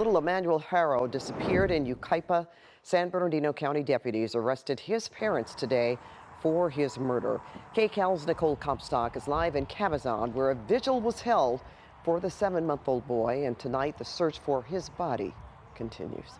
little Emmanuel Haro disappeared in Yucaipa. San Bernardino County deputies arrested his parents today for his murder. KCAL's Nicole Comstock is live in Cabazon, where a vigil was held for the 7-month-old boy, and tonight the search for his body continues.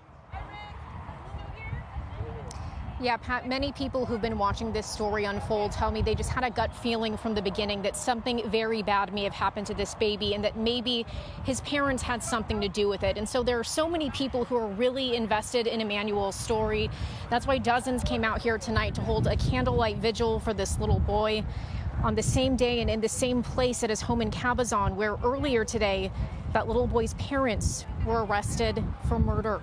Yeah, Pat, many people who've been watching this story unfold tell me they just had a gut feeling from the beginning that something very bad may have happened to this baby and that maybe his parents had something to do with it. And so there are so many people who are really invested in Emmanuel's story. That's why dozens came out here tonight to hold a candlelight vigil for this little boy on the same day and in the same place at his home in Cabazon, where earlier today that little boy's parents were arrested for murder.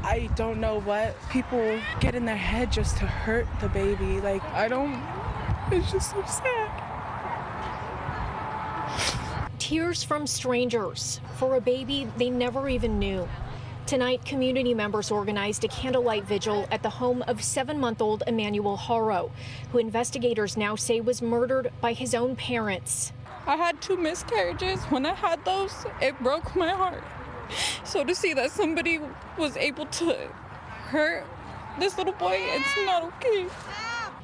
I don't know what people get in their head just to hurt the baby. It's just so sad. Tears from strangers for a baby they never even knew. Tonight, community members organized a candlelight vigil at the home of 7-month-old Emmanuel Haro, who investigators now say was murdered by his own parents. I had 2 miscarriages. When I had those, it broke my heart. So to see that somebody was able to hurt this little boy, it's not okay.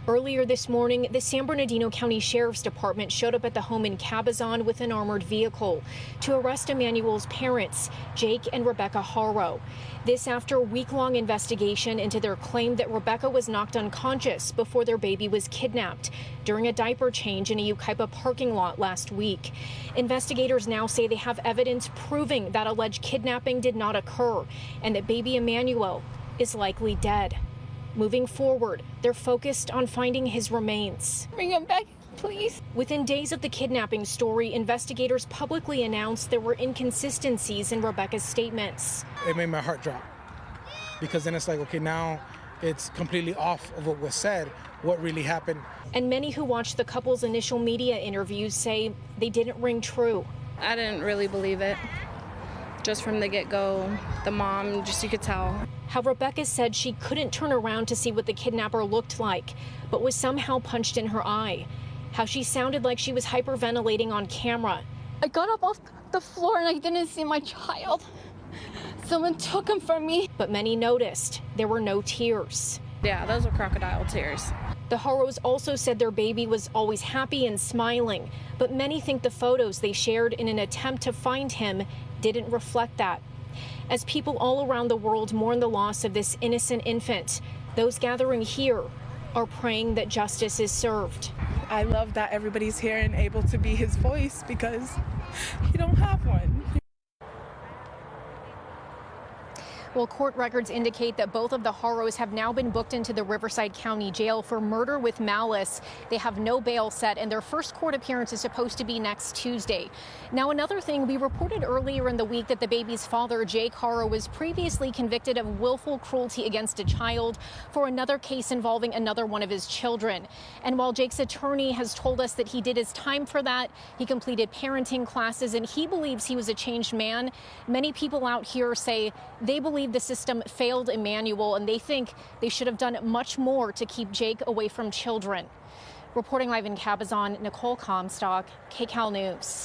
Earlier this morning, the San Bernardino County Sheriff's Department showed up at the home in Cabazon with an armored vehicle to arrest Emmanuel's parents, Jake and Rebecca Haro. This after a week-long investigation into their claim that Rebecca was knocked unconscious before their baby was kidnapped during a diaper change in a Yucaipa parking lot last week. Investigators now say they have evidence proving that alleged kidnapping did not occur and that baby Emmanuel is likely dead. Moving forward, they're focused on finding his remains. Bring him back, please. Within days of the kidnapping story, investigators publicly announced there were inconsistencies in Rebecca's statements. It made my heart drop, because then it's like, okay, now it's completely off of what was said, what really happened. And many who watched the couple's initial media interviews say they didn't ring true. I didn't really believe it. Just from the get-go, the mom, you could tell. How Rebecca said she couldn't turn around to see what the kidnapper looked like, but was somehow punched in her eye. How she sounded like she was hyperventilating on camera. I got up off the floor and I didn't see my child. Someone took him from me. But many noticed there were no tears. Yeah, those were crocodile tears. The Haros also said their baby was always happy and smiling, but many think the photos they shared in an attempt to find him didn't reflect that. As people all around the world mourn the loss of this innocent infant, those gathering here are praying that justice is served. I love that everybody's here and able to be his voice, because he don't have one. Well, court records indicate that both of the Haros have now been booked into the Riverside County Jail for murder with malice. They have no bail set, and their first court appearance is supposed to be next Tuesday. Now, another thing, we reported earlier in the week that the baby's father, Jake Haro, was previously convicted of willful cruelty against a child for another case involving another one of his children. And while Jake's attorney has told us that he did his time for that, he completed parenting classes, and he believes he was a changed man, many people out here say they believe the system failed Emmanuel, and they think they should have done much more to keep Jake away from children. Reporting live in Cabazon, Nicole Comstock, KCAL News.